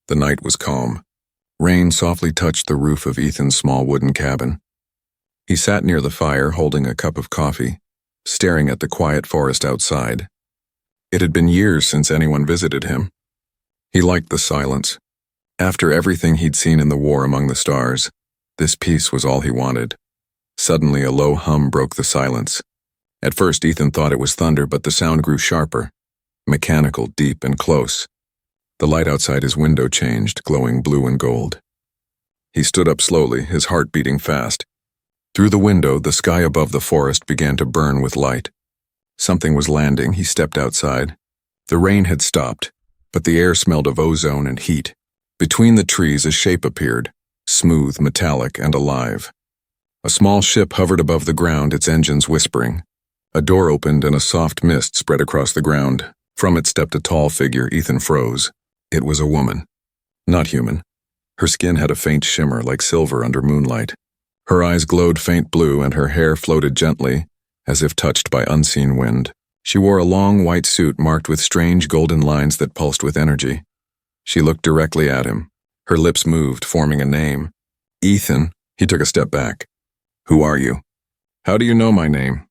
The night was calm. Rain softly touched the roof of Ethan's small wooden cabin. He sat near the fire holding a cup of coffee, staring at the quiet forest outside. It had been years since anyone visited him. He liked the silence. After everything he'd seen in the war among the stars, this peace was all he wanted. Suddenly a low hum broke the silence. At first Ethan thought it was thunder, but the sound grew sharper, mechanical, deep, and close. The light outside his window changed, glowing blue and gold. He stood up slowly, his heart beating fast. Through the window, the sky above the forest began to burn with light. Something was landing. He stepped outside. The rain had stopped, but the air smelled of ozone and heat. Between the trees, a shape appeared, smooth, metallic, and alive. A small ship hovered above the ground, its engines whispering. A door opened and a soft mist spread across the ground. From it stepped a tall figure. Ethan froze. It was a woman. Not human. Her skin had a faint shimmer like silver under moonlight. Her eyes glowed faint blue and her hair floated gently, as if touched by unseen wind. She wore a long white suit marked with strange golden lines that pulsed with energy. She looked directly at him. Her lips moved, forming a name. Ethan. He took a step back. Who are you? How do you know my name?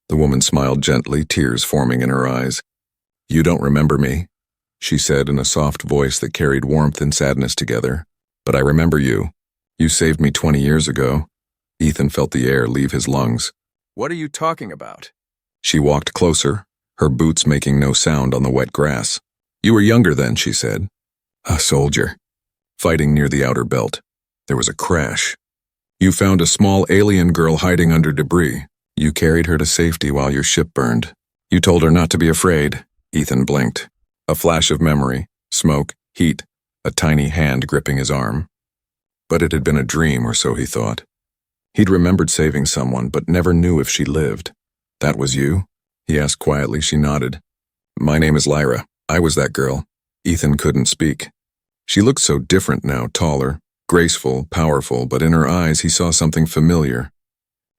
The woman smiled gently, tears forming in her eyes. You don't remember me, she said in a soft voice that carried warmth and sadness together. But I remember you. You saved me 20 years ago. Ethan felt the air leave his lungs. What are you talking about? She walked closer, her boots making no sound on the wet grass. You were younger then, she said. A soldier. Fighting near the outer belt. There was a crash. You found a small alien girl hiding under debris. You carried her to safety while your ship burned. You told her not to be afraid. Ethan blinked. A flash of memory, smoke, heat, a tiny hand gripping his arm. But it had been a dream, or so he thought. He'd remembered saving someone, but never knew if she lived. That was you? He asked quietly. She nodded. My name is Lyra. I was that girl. Ethan couldn't speak. She looked so different now, taller, graceful, powerful, but in her eyes he saw something familiar.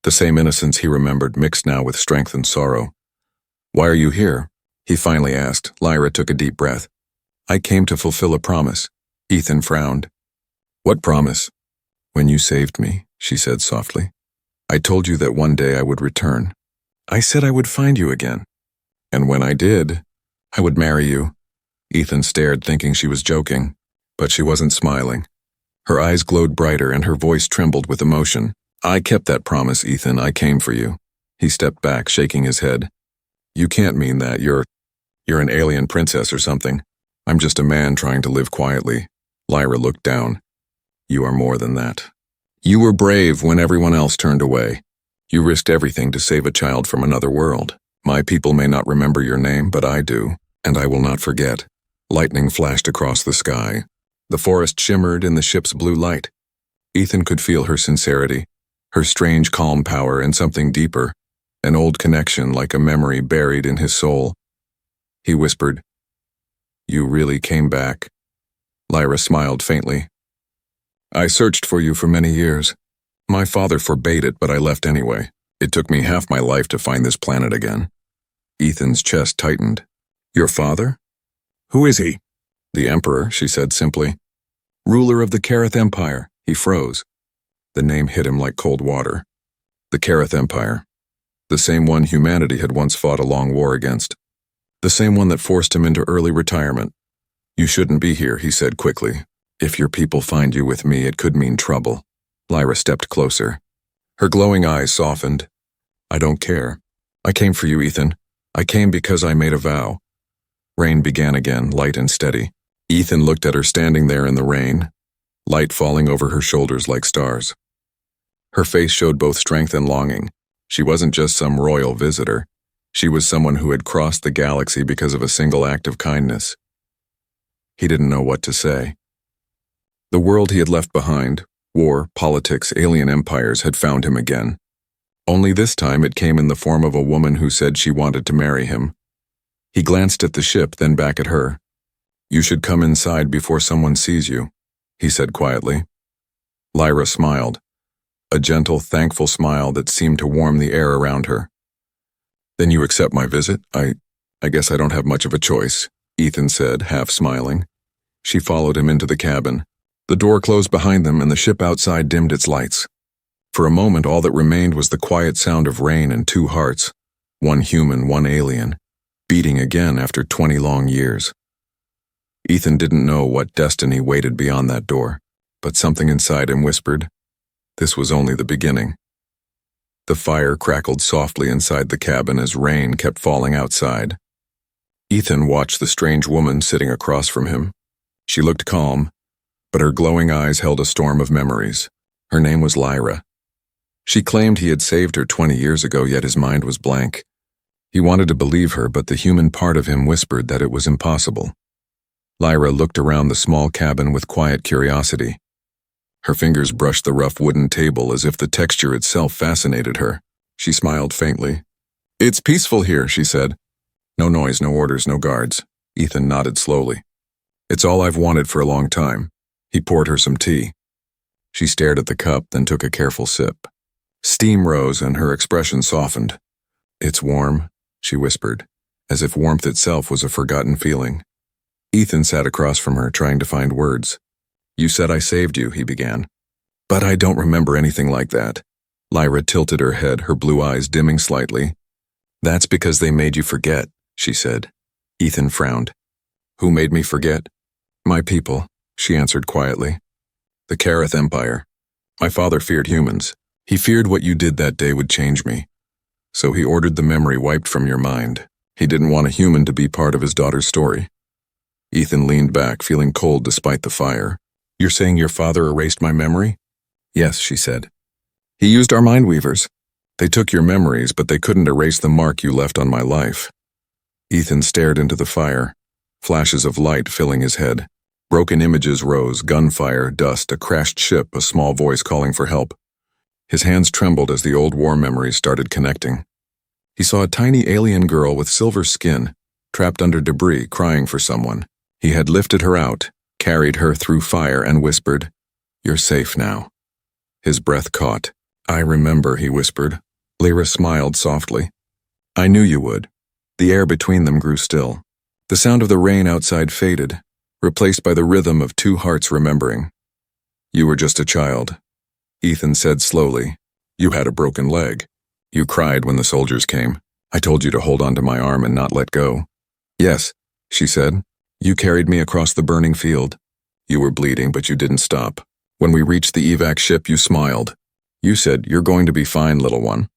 The same innocence he remembered, mixed now with strength and sorrow. Why are you here? He finally asked. Lyra took a deep breath. I came to fulfill a promise. Ethan frowned. What promise? When you saved me, she said softly. I told you that one day I would return. I said I would find you again. And when I did, I would marry you. Ethan stared, thinking she was joking, but she wasn't smiling. Her eyes glowed brighter and her voice trembled with emotion. I kept that promise, Ethan. I came for you. He stepped back, shaking his head. You can't mean that. You're an alien princess or something. I'm just a man trying to live quietly. Lyra looked down. You are more than that. You were brave when everyone else turned away. You risked everything to save a child from another world. My people may not remember your name, but I do, and I will not forget. Lightning flashed across the sky. The forest shimmered in the ship's blue light. Ethan could feel her sincerity, her strange calm power, and something deeper, an old connection like a memory buried in his soul. He whispered, You really came back. Lyra smiled faintly. I searched for you for many years. My father forbade it, but I left anyway. It took me half my life to find this planet again. Ethan's chest tightened. Your father? Who is he? The Emperor, she said simply. Ruler of the Kareth Empire. He froze. The name hit him like cold water. The Kareth Empire. The same one humanity had once fought a long war against. The same one that forced him into early retirement. You shouldn't be here, he said quickly. If your people find you with me, it could mean trouble. Lyra stepped closer. Her glowing eyes softened. I don't care. I came for you, Ethan. I came because I made a vow. Rain began again, light and steady. Ethan looked at her standing there in the rain, light falling over her shoulders like stars. Her face showed both strength and longing. She wasn't just some royal visitor. She was someone who had crossed the galaxy because of a single act of kindness. He didn't know what to say. The world he had left behind, war, politics, alien empires, had found him again. Only this time it came in the form of a woman who said she wanted to marry him. He glanced at the ship, then back at her. You should come inside before someone sees you, he said quietly. Lyra smiled, a gentle, thankful smile that seemed to warm the air around her. Then you accept my visit? I guess I don't have much of a choice, Ethan said, half smiling. She followed him into the cabin. The door closed behind them and the ship outside dimmed its lights. For a moment, all that remained was the quiet sound of rain and two hearts, one human, one alien, beating again after 20 long years. Ethan didn't know what destiny waited beyond that door, but something inside him whispered, this was only the beginning. The fire crackled softly inside the cabin as rain kept falling outside. Ethan watched the strange woman sitting across from him. She looked calm, but her glowing eyes held a storm of memories. Her name was Lyra. She claimed he had saved her 20 years ago, yet his mind was blank. He wanted to believe her, but the human part of him whispered that it was impossible. Lyra looked around the small cabin with quiet curiosity. Her fingers brushed the rough wooden table as if the texture itself fascinated her. She smiled faintly. It's peaceful here, she said. No noise, no orders, no guards. Ethan nodded slowly. It's all I've wanted for a long time. He poured her some tea. She stared at the cup, then took a careful sip. Steam rose and her expression softened. It's warm, she whispered, as if warmth itself was a forgotten feeling. Ethan sat across from her, trying to find words. You said I saved you, he began. But I don't remember anything like that. Lyra tilted her head, her blue eyes dimming slightly. That's because they made you forget, she said. Ethan frowned. Who made me forget? My people, she answered quietly. The Kareth Empire. My father feared humans. He feared what you did that day would change me. So he ordered the memory wiped from your mind. He didn't want a human to be part of his daughter's story. Ethan leaned back, feeling cold despite the fire. You're saying your father erased my memory? Yes, she said. He used our mind weavers. They took your memories, but they couldn't erase the mark you left on my life. Ethan stared into the fire, flashes of light filling his head. Broken images rose, gunfire, dust, a crashed ship, a small voice calling for help. His hands trembled as the old war memories started connecting. He saw a tiny alien girl with silver skin, trapped under debris, crying for someone. He had lifted her out, carried her through fire, and whispered, You're safe now. His breath caught. I remember, he whispered. Lyra smiled softly. I knew you would. The air between them grew still. The sound of the rain outside faded, replaced by the rhythm of two hearts remembering. You were just a child. Ethan said slowly, You had a broken leg. You cried when the soldiers came. I told you to hold onto my arm and not let go. Yes, she said. You carried me across the burning field. You were bleeding, but you didn't stop. When we reached the evac ship, you smiled. You said, You're going to be fine, little one.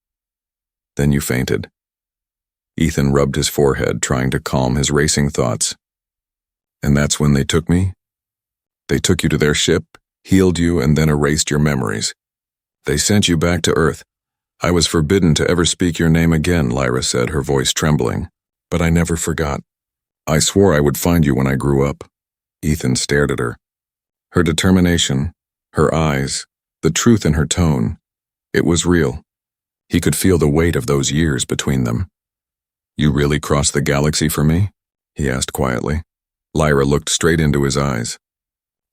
Then you fainted. Ethan rubbed his forehead, trying to calm his racing thoughts. And that's when they took me? They took you to their ship, healed you, and then erased your memories. They sent you back to Earth. I was forbidden to ever speak your name again, Lyra said, her voice trembling. But I never forgot. I swore I would find you when I grew up. Ethan stared at her. Her determination, her eyes, the truth in her tone. It was real. He could feel the weight of those years between them. You really crossed the galaxy for me? He asked quietly. Lyra looked straight into his eyes.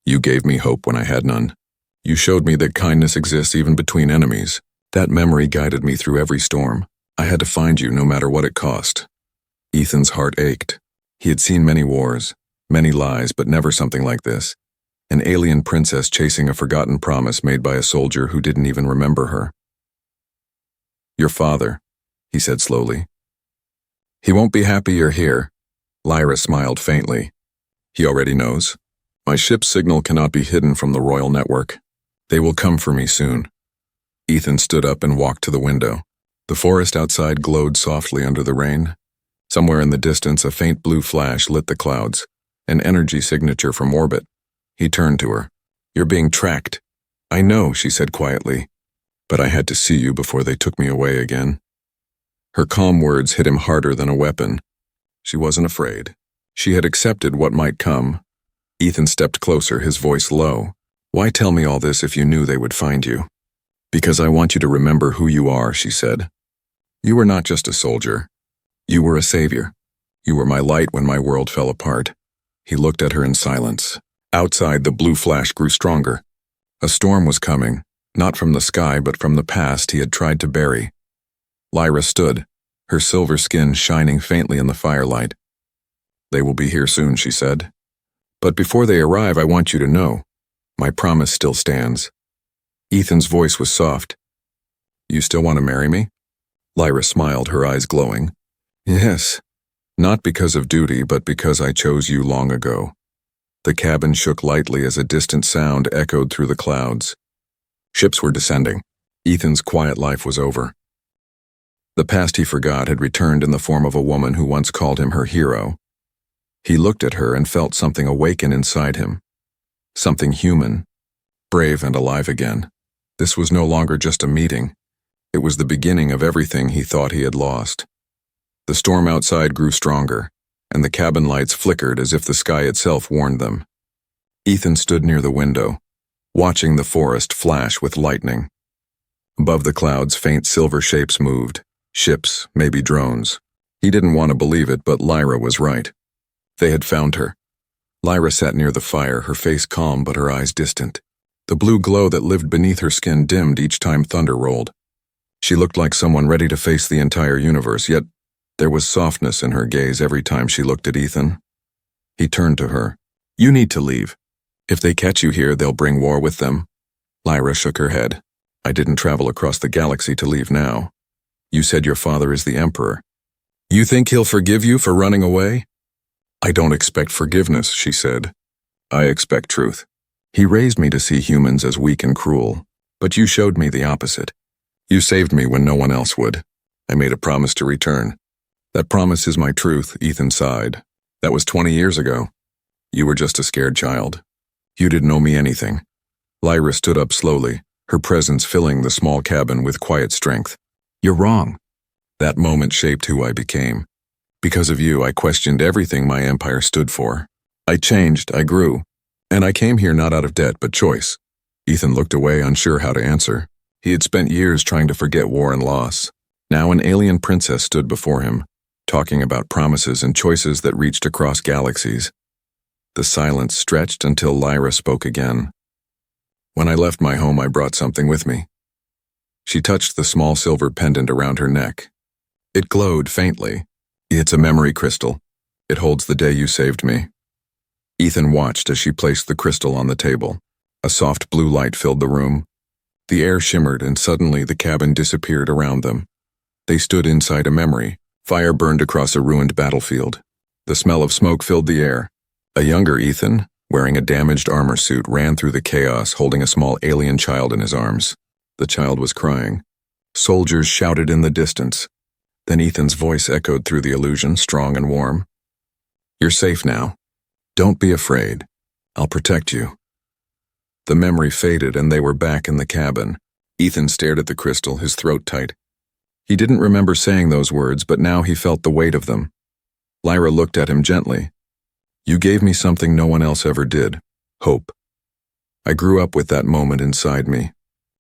You gave me hope when I had none. You showed me that kindness exists even between enemies. That memory guided me through every storm. I had to find you no matter what it cost. Ethan's heart ached. He had seen many wars, many lies, but never something like this. An alien princess chasing a forgotten promise made by a soldier who didn't even remember her. Your father, he said slowly. He won't be happy you're here. Lyra smiled faintly. He already knows. My ship's signal cannot be hidden from the royal network. They will come for me soon. Ethan stood up and walked to the window. The forest outside glowed softly under the rain. Somewhere in the distance, a faint blue flash lit the clouds, an energy signature from orbit. He turned to her. You're being tracked. I know, she said quietly, but I had to see you before they took me away again. Her calm words hit him harder than a weapon. She wasn't afraid. She had accepted what might come. Ethan stepped closer, his voice low. Why tell me all this if you knew they would find you? Because I want you to remember who you are, she said. You were not just a soldier. You were a savior. You were my light when my world fell apart. He looked at her in silence. Outside, the blue flash grew stronger. A storm was coming, not from the sky but from the past he had tried to bury. Lyra stood, her silver skin shining faintly in the firelight. They will be here soon, she said. But before they arrive, I want you to know, my promise still stands. Ethan's voice was soft. You still want to marry me? Lyra smiled, her eyes glowing. Yes. Not because of duty, but because I chose you long ago. The cabin shook lightly as a distant sound echoed through the clouds. Ships were descending. Ethan's quiet life was over. The past he forgot had returned in the form of a woman who once called him her hero. He looked at her and felt something awaken inside him. Something human, brave and alive again. This was no longer just a meeting. It was the beginning of everything he thought he had lost. The storm outside grew stronger, and the cabin lights flickered as if the sky itself warned them. Ethan stood near the window, watching the forest flash with lightning. Above the clouds, faint silver shapes moved. Ships, maybe drones. He didn't want to believe it, but Lyra was right. They had found her. Lyra sat near the fire, her face calm but her eyes distant. The blue glow that lived beneath her skin dimmed each time thunder rolled. She looked like someone ready to face the entire universe, yet there was softness in her gaze every time she looked at Ethan. He turned to her. You need to leave. If they catch you here, they'll bring war with them. Lyra shook her head. I didn't travel across the galaxy to leave now. You said your father is the Emperor. You think he'll forgive you for running away? I don't expect forgiveness, she said. I expect truth. He raised me to see humans as weak and cruel, but you showed me the opposite. You saved me when no one else would. I made a promise to return. That promise is my truth, Ethan sighed. That was 20 years ago. You were just a scared child. You didn't owe me anything. Lyra stood up slowly, her presence filling the small cabin with quiet strength. You're wrong. That moment shaped who I became. Because of you, I questioned everything my empire stood for. I changed, I grew, and I came here not out of debt but choice. Ethan looked away, unsure how to answer. He had spent years trying to forget war and loss. Now an alien princess stood before him, talking about promises and choices that reached across galaxies. The silence stretched until Lyra spoke again. When I left my home, I brought something with me. She touched the small silver pendant around her neck. It glowed faintly. It's a memory crystal. It holds the day you saved me. Ethan watched as she placed the crystal on the table. A soft blue light filled the room. The air shimmered and suddenly the cabin disappeared around them. They stood inside a memory. Fire burned across a ruined battlefield. The smell of smoke filled the air. A younger Ethan, wearing a damaged armor suit, ran through the chaos holding a small alien child in his arms. The child was crying. Soldiers shouted in the distance. Then Ethan's voice echoed through the illusion, strong and warm. You're safe now. Don't be afraid. I'll protect you. The memory faded and they were back in the cabin. Ethan stared at the crystal, his throat tight. He didn't remember saying those words, but now he felt the weight of them. Lyra looked at him gently. You gave me something no one else ever did. Hope. I grew up with that moment inside me.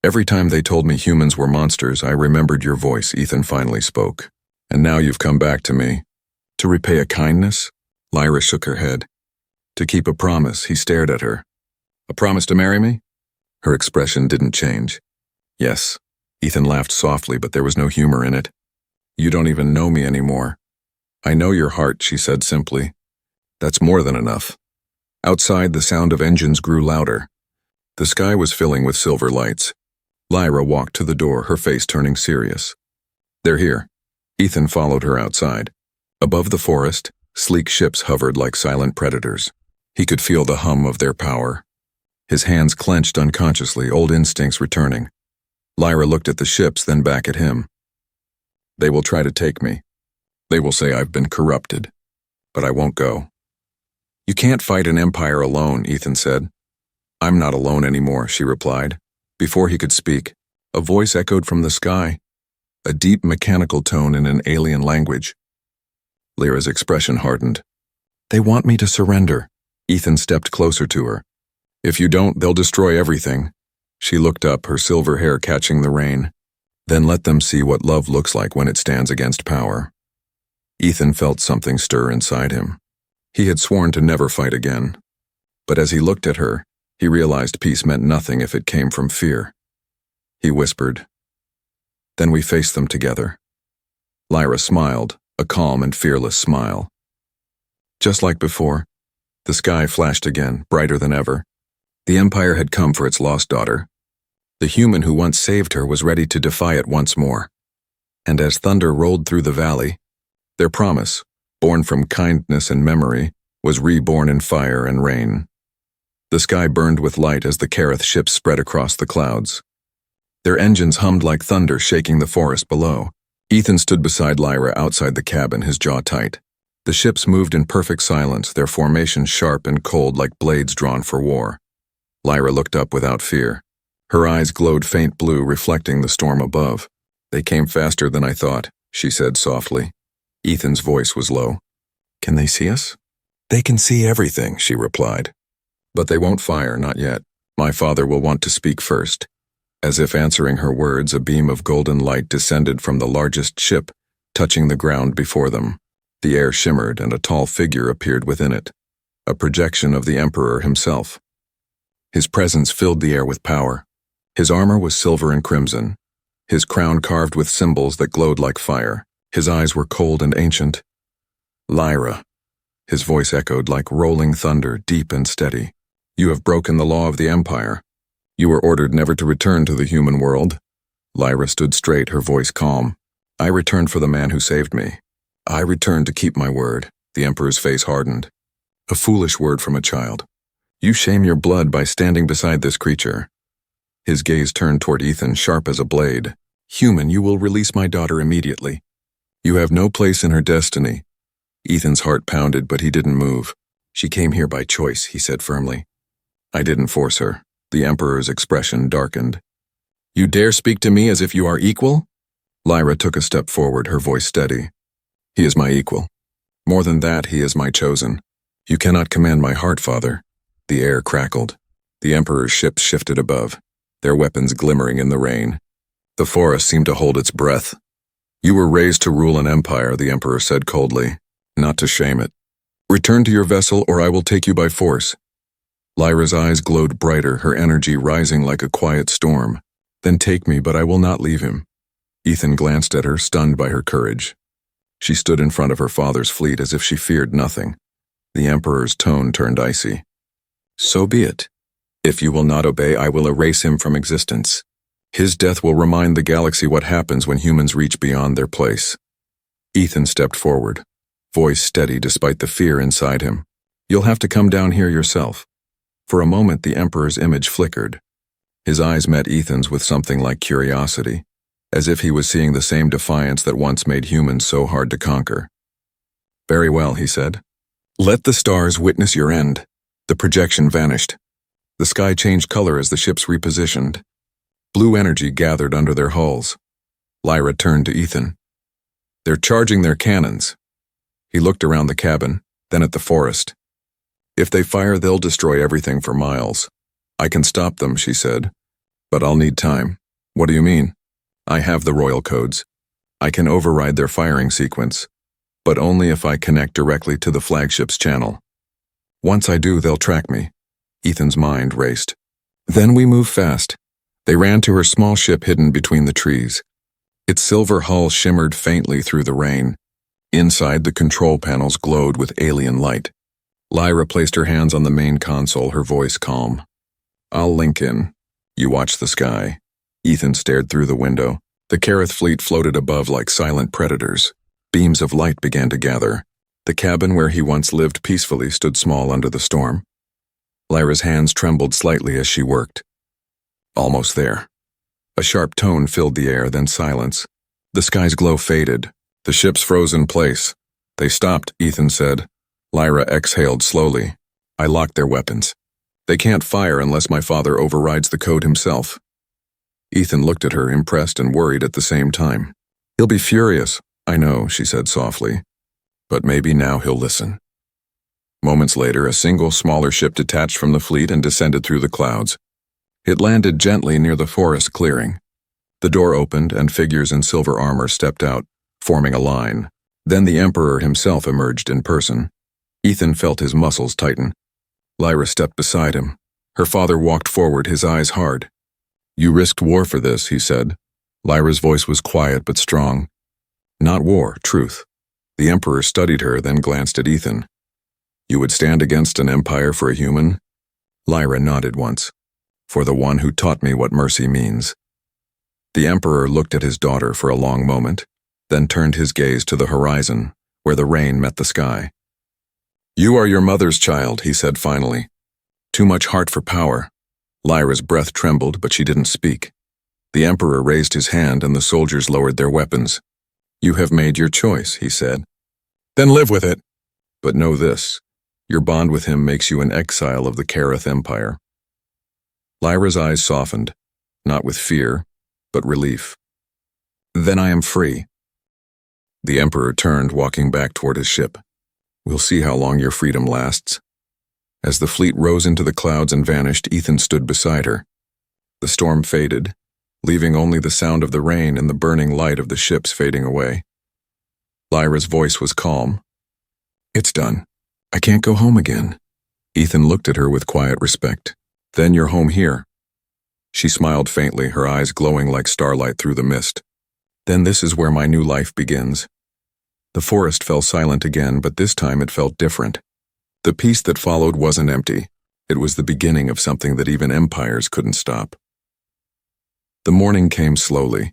Every time they told me humans were monsters, I remembered your voice, Ethan finally spoke. And now you've come back to me. To repay a kindness? Lyra shook her head. To keep a promise, he stared at her. A promise to marry me? Her expression didn't change. Yes. Ethan laughed softly, but there was no humor in it. You don't even know me anymore. I know your heart, she said simply. That's more than enough. Outside, the sound of engines grew louder. The sky was filling with silver lights. Lyra walked to the door, her face turning serious. They're here. Ethan followed her outside. Above the forest, sleek ships hovered like silent predators. He could feel the hum of their power. His hands clenched unconsciously, old instincts returning. Lyra looked at the ships, then back at him. They will try to take me. They will say I've been corrupted. But I won't go. You can't fight an empire alone, Ethan said. I'm not alone anymore, she replied. Before he could speak, a voice echoed from the sky, a deep mechanical tone in an alien language. Lyra's expression hardened. They want me to surrender. Ethan stepped closer to her. If you don't, they'll destroy everything. She looked up, her silver hair catching the rain. Then let them see what love looks like when it stands against power. Ethan felt something stir inside him. He had sworn to never fight again. But as he looked at her, he realized peace meant nothing if it came from fear. He whispered, Then we face them together. Lyra smiled, a calm and fearless smile. Just like before, The sky flashed again, brighter than ever. The Empire had come for its lost daughter. The human who once saved her was ready to defy it once more. And as thunder rolled through the valley, their promise, born from kindness and memory, was reborn in fire and rain. The sky burned with light as the Kareth ships spread across the clouds. Their engines hummed like thunder, shaking the forest below. Ethan stood beside Lyra outside the cabin, his jaw tight. The ships moved in perfect silence, their formations sharp and cold like blades drawn for war. Lyra looked up without fear. Her eyes glowed faint blue, reflecting the storm above. "They came faster than I thought," she said softly. Ethan's voice was low. "Can they see us?" "They can see everything," she replied. "But they won't fire, not yet. My father will want to speak first." As if answering her words, a beam of golden light descended from the largest ship, touching the ground before them. The air shimmered and a tall figure appeared within it, a projection of the Emperor himself. His presence filled the air with power. His armor was silver and crimson, his crown carved with symbols that glowed like fire. His eyes were cold and ancient. "Lyra," his voice echoed like rolling thunder, deep and steady. "You have broken the law of the Empire. You were ordered never to return to the human world." Lyra stood straight, her voice calm. "I returned for the man who saved me. I returned to keep my word." The Emperor's face hardened. "A foolish word from a child. You shame your blood by standing beside this creature." His gaze turned toward Ethan, sharp as a blade. "Human, you will release my daughter immediately. You have no place in her destiny." Ethan's heart pounded, but he didn't move. "She came here by choice," he said firmly. "I didn't force her." The Emperor's expression darkened. "You dare speak to me as if you are equal?" Lyra took a step forward, her voice steady. "He is my equal. More than that, he is my chosen. You cannot command my heart, father." The air crackled. The Emperor's ships shifted above, their weapons glimmering in the rain. The forest seemed to hold its breath. "You were raised to rule an empire," the Emperor said coldly, "not to shame it. Return to your vessel or I will take you by force." Lyra's eyes glowed brighter, her energy rising like a quiet storm. "Then take me, but I will not leave him." Ethan glanced at her, stunned by her courage. She stood in front of her father's fleet as if she feared nothing. The Emperor's tone turned icy. "So be it. If you will not obey, I will erase him from existence. His death will remind the galaxy what happens when humans reach beyond their place." Ethan stepped forward, voice steady despite the fear inside him. "You'll have to come down here yourself." For a moment, the Emperor's image flickered. His eyes met Ethan's with something like curiosity, as if he was seeing the same defiance that once made humans so hard to conquer. "Very well," he said. "Let the stars witness your end." The projection vanished. The sky changed color as the ships repositioned. Blue energy gathered under their hulls. Lyra turned to Ethan. "They're charging their cannons." He looked around the cabin, then at the forest. "If they fire, they'll destroy everything for miles. I can stop them," she said, "but I'll need time." "What do you mean?" "I have the royal codes. I can override their firing sequence, but only if I connect directly to the flagship's channel. Once I do, they'll track me." Ethan's mind raced. "Then we move fast." They ran to her small ship hidden between the trees. Its silver hull shimmered faintly through the rain. Inside, the control panels glowed with alien light. Lyra placed her hands on the main console, her voice calm. "I'll link in. You watch the sky." Ethan stared through the window. The Kareth fleet floated above like silent predators. Beams of light began to gather. The cabin where he once lived peacefully stood small under the storm. Lyra's hands trembled slightly as she worked. "Almost there." A sharp tone filled the air, then silence. The sky's glow faded. The ships froze in place. "They stopped," Ethan said. Lyra exhaled slowly. "I locked their weapons. They can't fire unless my father overrides the code himself." Ethan looked at her, impressed and worried at the same time. "He'll be furious." "I know," she said softly. "But maybe now he'll listen." Moments later, a single, smaller ship detached from the fleet and descended through the clouds. It landed gently near the forest clearing. The door opened and figures in silver armor stepped out, forming a line. Then the Emperor himself emerged in person. Ethan felt his muscles tighten. Lyra stepped beside him. Her father walked forward, his eyes hard. "You risked war for this," he said. Lyra's voice was quiet but strong. "Not war, truth." The Emperor studied her, then glanced at Ethan. You would stand against an empire for a human? Lyra nodded once. For the one who taught me what mercy means. The Emperor looked at his daughter for a long moment, then turned his gaze to the horizon, where the rain met the sky. You are your mother's child, he said finally. Too much heart for power. Lyra's breath trembled, but she didn't speak. The Emperor raised his hand and the soldiers lowered their weapons. You have made your choice, he said. Then live with it. But know this, your bond with him makes you an exile of the Kareth Empire. Lyra's eyes softened, not with fear, but relief. Then I am free. The Emperor turned, walking back toward his ship. We'll see how long your freedom lasts. As the fleet rose into the clouds and vanished, Ethan stood beside her. The storm faded, leaving only the sound of the rain and the burning light of the ships fading away. Lyra's voice was calm. It's done. I can't go home again. Ethan looked at her with quiet respect. Then you're home here. She smiled faintly, her eyes glowing like starlight through the mist. Then this is where my new life begins. The forest fell silent again, but this time it felt different. The peace that followed wasn't empty. It was the beginning of something that even empires couldn't stop. The morning came slowly.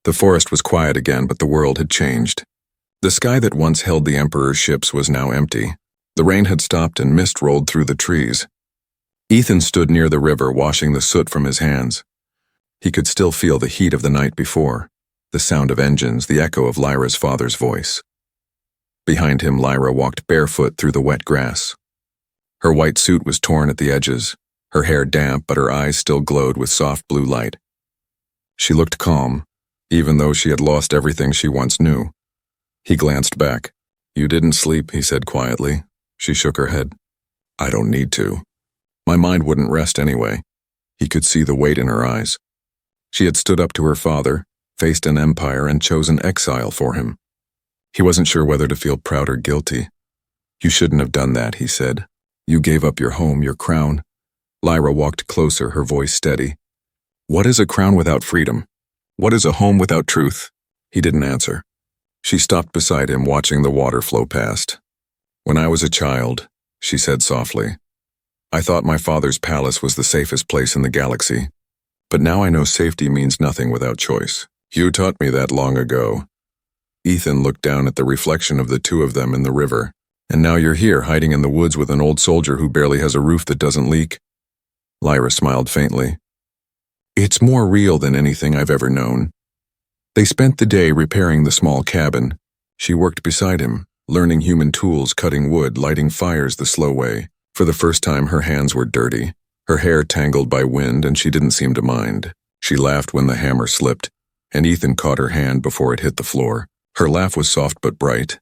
The forest was quiet again, but the world had changed. The sky that once held the Emperor's ships was now empty. The rain had stopped and mist rolled through the trees. Ethan stood near the river, washing the soot from his hands. He could still feel the heat of the night before, the sound of engines, the echo of Lyra's father's voice. Behind him, Lyra walked barefoot through the wet grass. Her white suit was torn at the edges, her hair damp, but her eyes still glowed with soft blue light. She looked calm, even though she had lost everything she once knew. He glanced back. You didn't sleep, he said quietly. She shook her head. I don't need to. My mind wouldn't rest anyway. He could see the weight in her eyes. She had stood up to her father, faced an empire, and chosen exile for him. He wasn't sure whether to feel proud or guilty. You shouldn't have done that, he said. You gave up your home, your crown. Lyra walked closer, her voice steady. What is a crown without freedom? What is a home without truth? He didn't answer. She stopped beside him, watching the water flow past. When I was a child, she said softly, I thought my father's palace was the safest place in the galaxy. But now I know safety means nothing without choice. You taught me that long ago. Ethan looked down at the reflection of the two of them in the river. And now you're here, hiding in the woods with an old soldier who barely has a roof that doesn't leak. Lyra smiled faintly. It's more real than anything I've ever known. They spent the day repairing the small cabin. She worked beside him, learning human tools, cutting wood, lighting fires the slow way. For the first time, her hands were dirty, her hair tangled by wind, and she didn't seem to mind. She laughed when the hammer slipped, and Ethan caught her hand before it hit the floor. Her laugh was soft but bright,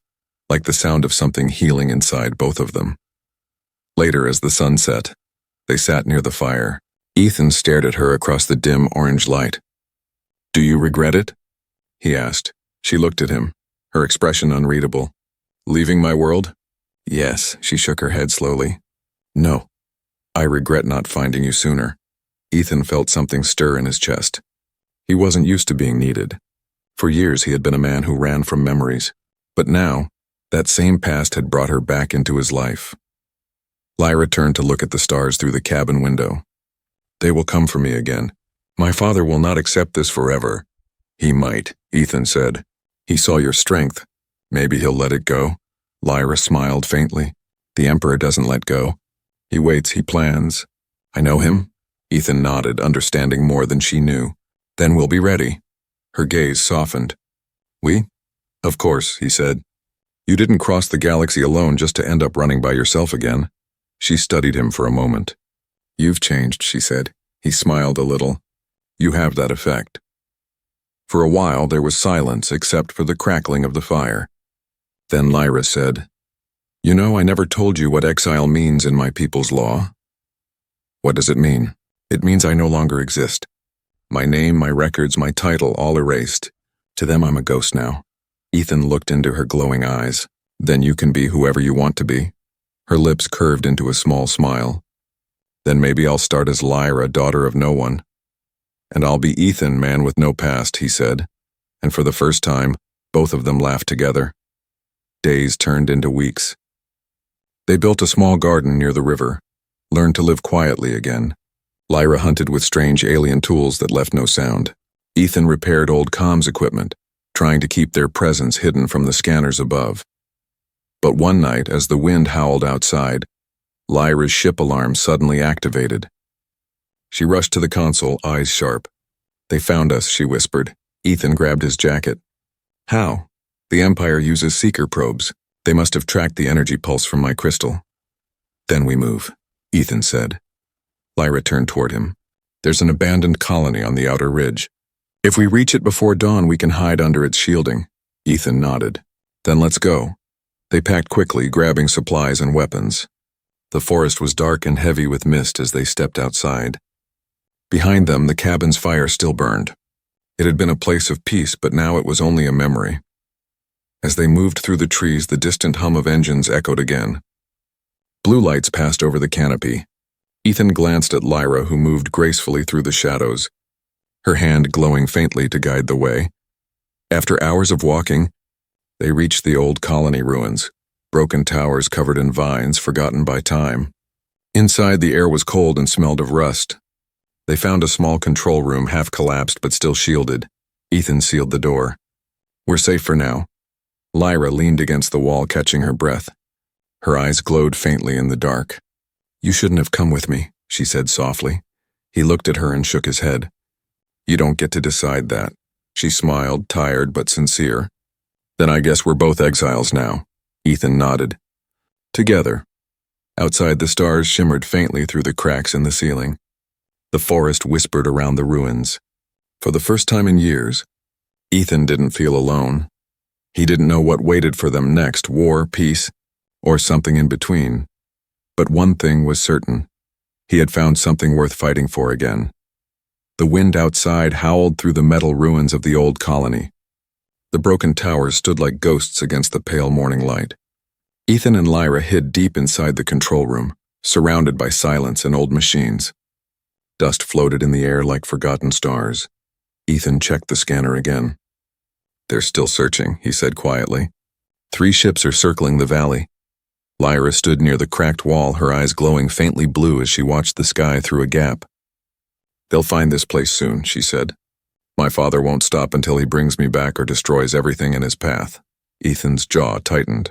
like the sound of something healing inside both of them. Later, as the sun set, they sat near the fire. Ethan stared at her across the dim orange light. Do you regret it? He asked. She looked at him, her expression unreadable. Leaving my world? Yes, she shook her head slowly. No. I regret not finding you sooner. Ethan felt something stir in his chest. He wasn't used to being needed. For years he had been a man who ran from memories. But now, that same past had brought her back into his life. Lyra turned to look at the stars through the cabin window. They will come for me again. My father will not accept this forever. He might, Ethan said. He saw your strength. Maybe he'll let it go. Lyra smiled faintly. The Emperor doesn't let go. He waits, he plans. I know him. Ethan nodded, understanding more than she knew. Then we'll be ready. Her gaze softened. We? Of course, he said. You didn't cross the galaxy alone just to end up running by yourself again. She studied him for a moment. You've changed, she said. He smiled a little. You have that effect. For a while there was silence except for the crackling of the fire. Then Lyra said, You know, I never told you what exile means in my people's law. What does it mean? It means I no longer exist. My name, my records, my title, all erased. To them I'm a ghost now. Ethan looked into her glowing eyes. Then you can be whoever you want to be. Her lips curved into a small smile. Then maybe I'll start as Lyra, daughter of no one. And I'll be Ethan, man with no past, he said. And for the first time, both of them laughed together. Days turned into weeks. They built a small garden near the river, learned to live quietly again. Lyra hunted with strange alien tools that left no sound. Ethan repaired old comms equipment, trying to keep their presence hidden from the scanners above. But one night, as the wind howled outside, Lyra's ship alarm suddenly activated. She rushed to the console, eyes sharp. "They found us," she whispered. Ethan grabbed his jacket. "How?" "The Empire uses seeker probes. They must have tracked the energy pulse from my crystal." "Then we move," Ethan said. Lyra turned toward him. "There's an abandoned colony on the outer ridge. If we reach it before dawn, we can hide under its shielding." Ethan nodded. "Then let's go." They packed quickly, grabbing supplies and weapons. The forest was dark and heavy with mist as they stepped outside. Behind them, the cabin's fire still burned. It had been a place of peace, but now it was only a memory. As they moved through the trees, the distant hum of engines echoed again. Blue lights passed over the canopy. Ethan glanced at Lyra, who moved gracefully through the shadows, her hand glowing faintly to guide the way. After hours of walking, they reached the old colony ruins, broken towers covered in vines, forgotten by time. Inside, the air was cold and smelled of rust. They found a small control room, half collapsed but still shielded. Ethan sealed the door. "We're safe for now." Lyra leaned against the wall, catching her breath. Her eyes glowed faintly in the dark. "You shouldn't have come with me," she said softly. He looked at her and shook his head. "You don't get to decide that." She smiled, tired but sincere. "Then I guess we're both exiles now." Ethan nodded. Together. Outside, the stars shimmered faintly through the cracks in the ceiling. The forest whispered around the ruins. For the first time in years, Ethan didn't feel alone. He didn't know what waited for them next, war, peace, or something in between. But one thing was certain. He had found something worth fighting for again. The wind outside howled through the metal ruins of the old colony. The broken towers stood like ghosts against the pale morning light. Ethan and Lyra hid deep inside the control room, surrounded by silence and old machines. Dust floated in the air like forgotten stars. Ethan checked the scanner again. "They're still searching," he said quietly. 3 ships are circling the valley." Lyra stood near the cracked wall, her eyes glowing faintly blue as she watched the sky through a gap. "They'll find this place soon," she said. "My father won't stop until he brings me back or destroys everything in his path." Ethan's jaw tightened.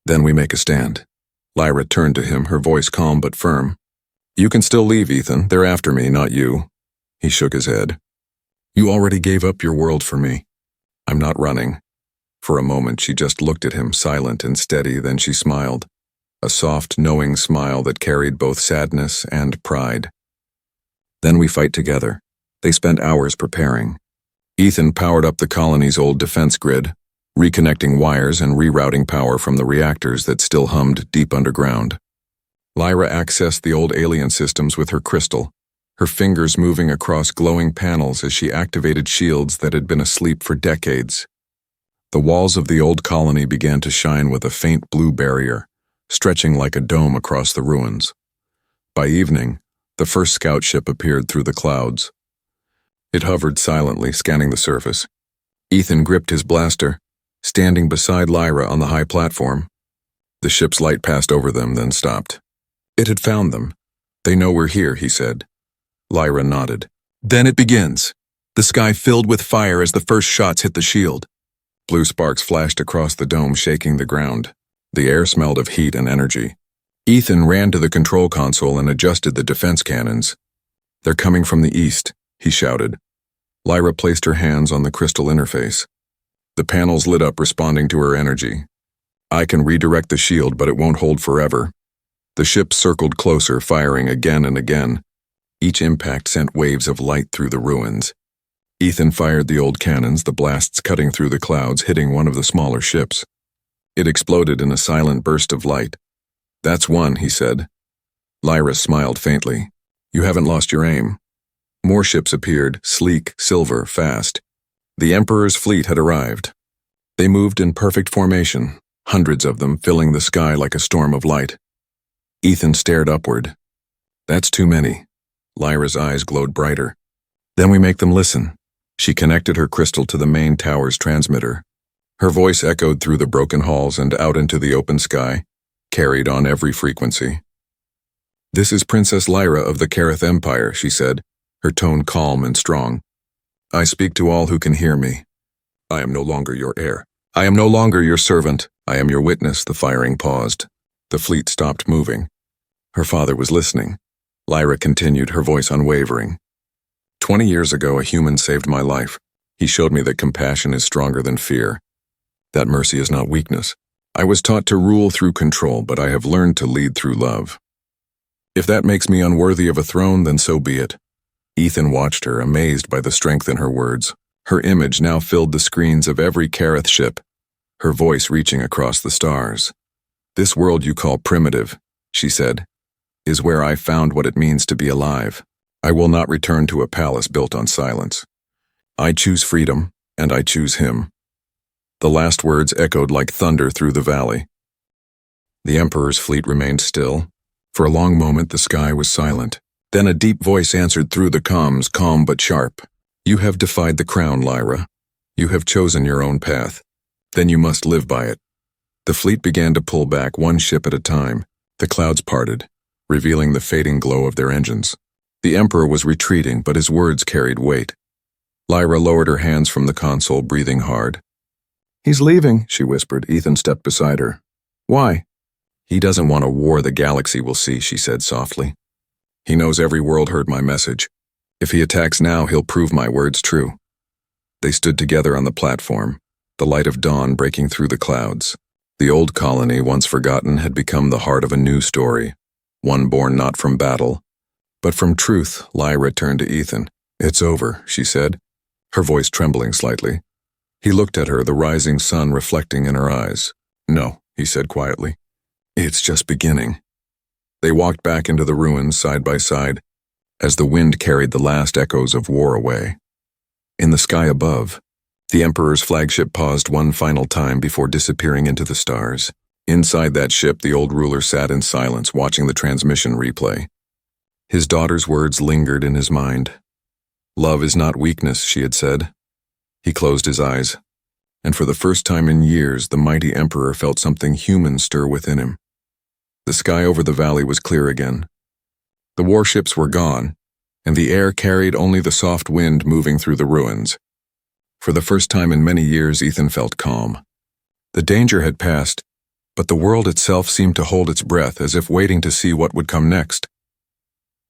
"Then we make a stand." Lyra turned to him, her voice calm but firm. "You can still leave, Ethan. They're after me, not you." He shook his head. "You already gave up your world for me. I'm not running." For a moment, she just looked at him, silent and steady, then she smiled. A soft, knowing smile that carried both sadness and pride. "Then we fight together." They spent hours preparing. Ethan powered up the colony's old defense grid, reconnecting wires and rerouting power from the reactors that still hummed deep underground. Lyra accessed the old alien systems with her crystal, her fingers moving across glowing panels as she activated shields that had been asleep for decades. The walls of the old colony began to shine with a faint blue barrier, stretching like a dome across the ruins. By evening, the first scout ship appeared through the clouds. It hovered silently, scanning the surface. Ethan gripped his blaster, standing beside Lyra on the high platform. The ship's light passed over them, then stopped. "It had found them. They know we're here," he said. Lyra nodded. "Then it begins." The sky filled with fire as the first shots hit the shield. Blue sparks flashed across the dome, shaking the ground. The air smelled of heat and energy. Ethan ran to the control console and adjusted the defense cannons. "They're coming from the east," he shouted. Lyra placed her hands on the crystal interface. The panels lit up, responding to her energy. "I can redirect the shield, but it won't hold forever." The ship circled closer, firing again and again. Each impact sent waves of light through the ruins. Ethan fired the old cannons, the blasts cutting through the clouds, hitting one of the smaller ships. It exploded in a silent burst of light. "That's one," he said. Lyra smiled faintly. "You haven't lost your aim." More ships appeared, sleek, silver, fast. The Emperor's fleet had arrived. They moved in perfect formation, hundreds of them filling the sky like a storm of light. Ethan stared upward. "That's too many." Lyra's eyes glowed brighter. "Then we make them listen." She connected her crystal to the main tower's transmitter. Her voice echoed through the broken halls and out into the open sky. carried on every frequency. "This is Princess Lyra of the Kareth Empire," she said, her tone calm and strong. "I speak to all who can hear me. I am no longer your heir. I am no longer your servant. I am your witness." The firing paused. The fleet stopped moving. Her father was listening. Lyra continued, her voice unwavering. 20 years ago, a human saved my life. He showed me that compassion is stronger than fear. That mercy is not weakness. I was taught to rule through control, but I have learned to lead through love. If that makes me unworthy of a throne, then so be it. Ethan watched her, amazed by the strength in her words. Her image now filled the screens of every Kareth ship, her voice reaching across the stars. "This world you call primitive," she said, "is where I found what it means to be alive. I will not return to a palace built on silence. I choose freedom, and I choose him." The last words echoed like thunder through the valley. The Emperor's fleet remained still. For a long moment the sky was silent. Then a deep voice answered through the comms, calm but sharp. "You have defied the crown, Lyra. You have chosen your own path. Then you must live by it." The fleet began to pull back, one ship at a time. The clouds parted, revealing the fading glow of their engines. The Emperor was retreating, but his words carried weight. Lyra lowered her hands from the console, breathing hard. "He's leaving," she whispered. Ethan stepped beside her. "Why?" "He doesn't want a war the galaxy will see," she said softly. "He knows every world heard my message. If he attacks now, he'll prove my words true." They stood together on the platform, the light of dawn breaking through the clouds. The old colony, once forgotten, had become the heart of a new story, one born not from battle, but from truth. Lyra turned to Ethan. "It's over," she said, her voice trembling slightly. He looked at her, the rising sun reflecting in her eyes. "No," he said quietly. "It's just beginning." They walked back into the ruins side by side, as the wind carried the last echoes of war away. In the sky above, the Emperor's flagship paused one final time before disappearing into the stars. Inside that ship, the old ruler sat in silence, watching the transmission replay. His daughter's words lingered in his mind. "Love is not weakness," she had said. He closed his eyes, and for the first time in years, the mighty Emperor felt something human stir within him. The sky over the valley was clear again. The warships were gone, and the air carried only the soft wind moving through the ruins. For the first time in many years, Ethan felt calm. The danger had passed, but the world itself seemed to hold its breath, as if waiting to see what would come next.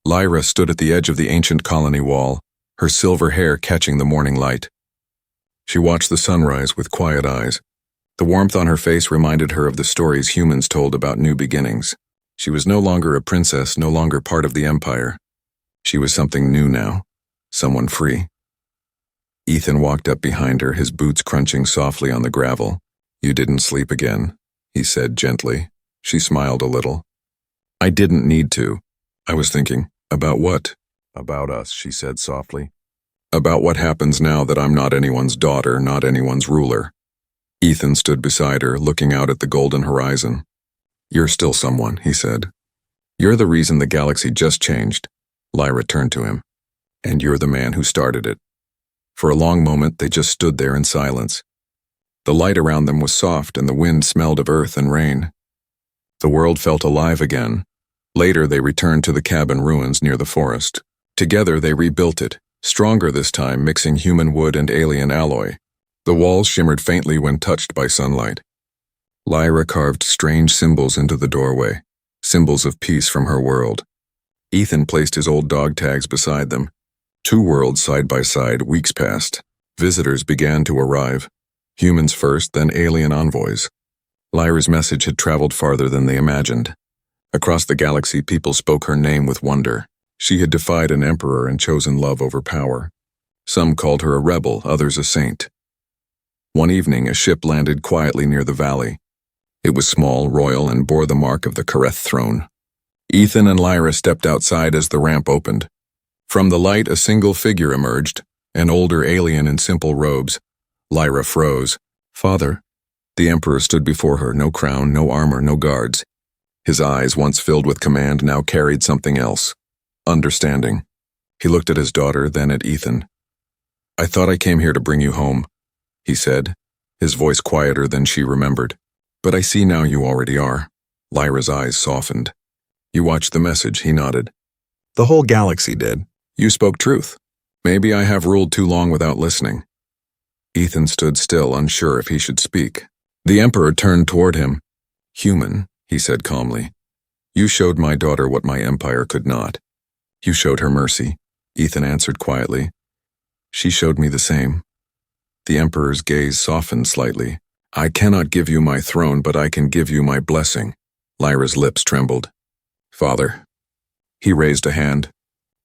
Lyra stood at the edge of the ancient colony wall, her silver hair catching the morning light. She watched the sunrise with quiet eyes. The warmth on her face reminded her of the stories humans told about new beginnings. She was no longer a princess, no longer part of the Empire. She was something new now, someone free. Ethan walked up behind her, his boots crunching softly on the gravel. "You didn't sleep again," he said gently. She smiled a little. "I didn't need to. I was thinking." "About what?" "About us," she said softly. "About what happens now that I'm not anyone's daughter, not anyone's ruler." Ethan stood beside her, looking out at the golden horizon. "You're still someone," he said. "You're the reason the galaxy just changed." Lyra turned to him. "And you're the man who started it." For a long moment, they just stood there in silence. The light around them was soft, and the wind smelled of earth and rain. The world felt alive again. Later, they returned to the cabin ruins near the forest. Together, they rebuilt it, stronger this time, mixing human wood and alien alloy. The walls shimmered faintly when touched by sunlight. Lyra carved strange symbols into the doorway, symbols of peace from her world. Ethan placed his old dog tags beside them. 2 worlds side by side. Weeks passed. Visitors began to arrive. Humans first, then alien envoys. Lyra's message had traveled farther than they imagined. Across the galaxy, people spoke her name with wonder. She had defied an emperor and chosen love over power. Some called her a rebel, others a saint. One evening, a ship landed quietly near the valley. It was small, royal, and bore the mark of the Kareth throne. Ethan and Lyra stepped outside as the ramp opened. From the light, a single figure emerged, an older alien in simple robes. Lyra froze. "Father." The Emperor stood before her, no crown, no armor, no guards. His eyes, once filled with command, now carried something else. Understanding. He looked at his daughter, then at Ethan. "I thought I came here to bring you home," he said, his voice quieter than she remembered. "But I see now you already are." Lyra's eyes softened. You watched the message, he nodded. The whole galaxy did. You spoke truth. Maybe I have ruled too long without listening. Ethan stood still, unsure if he should speak. The Emperor turned toward him. Human, he said calmly. You showed my daughter what my empire could not. You showed her mercy, Ethan answered quietly. She showed me the same. The Emperor's gaze softened slightly. I cannot give you my throne, but I can give you my blessing. Lyra's lips trembled. Father. He raised a hand.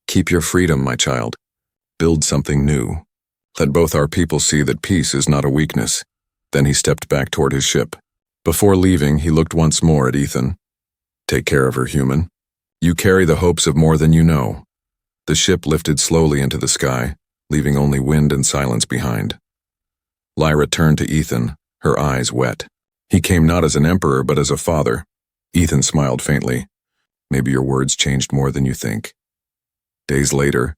Keep your freedom, my child. Build something new. Let both our people see that peace is not a weakness. Then he stepped back toward his ship. Before leaving, he looked once more at Ethan. Take care of her, human. You carry the hopes of more than you know. The ship lifted slowly into the sky, leaving only wind and silence behind. Lyra turned to Ethan, her eyes wet. He came not as an emperor, but as a father. Ethan smiled faintly. Maybe your words changed more than you think. Days later,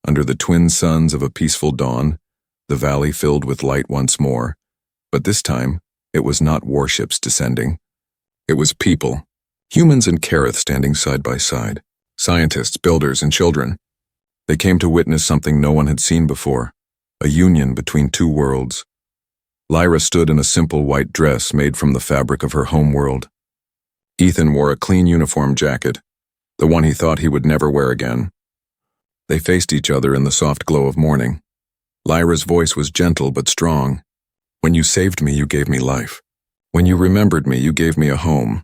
under the twin suns of a peaceful dawn, the valley filled with light once more, but this time, it was not warships descending. It was people, humans and Kareth standing side by side, scientists, builders, and children. They came to witness something no one had seen before, a union between two worlds. Lyra stood in a simple white dress made from the fabric of her home world. Ethan wore a clean uniform jacket, the one he thought he would never wear again. They faced each other in the soft glow of morning. Lyra's voice was gentle but strong. When you saved me, you gave me life. When you remembered me, you gave me a home.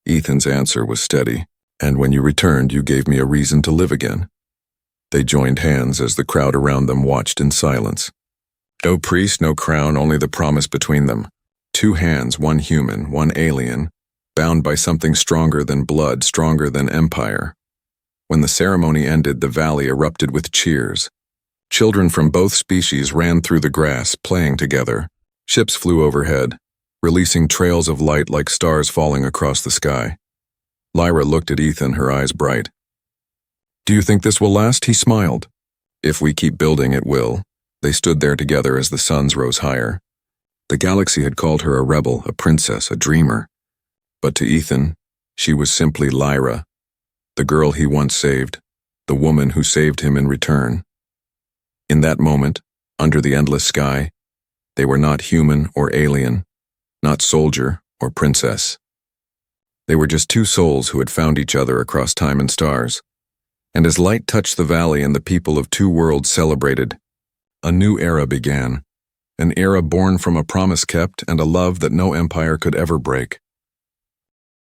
Ethan's answer was steady. And when you returned, you gave me a reason to live again. They joined hands as the crowd around them watched in silence. No priest, no crown, only the promise between them. Two hands, one human, one alien, bound by something stronger than blood, stronger than empire. When the ceremony ended, the valley erupted with cheers. Children from both species ran through the grass, playing together. Ships flew overhead, releasing trails of light like stars falling across the sky. Lyra looked at Ethan, her eyes bright. Do you think this will last? He smiled. If we keep building, it will. They stood there together as the suns rose higher. The galaxy had called her a rebel, a princess, a dreamer. But to Ethan, she was simply Lyra, the girl he once saved, the woman who saved him in return. In that moment, under the endless sky, they were not human or alien, not soldier or princess. They were just two souls who had found each other across time and stars. And as light touched the valley and the people of two worlds celebrated, a new era began, an era born from a promise kept and a love that no empire could ever break.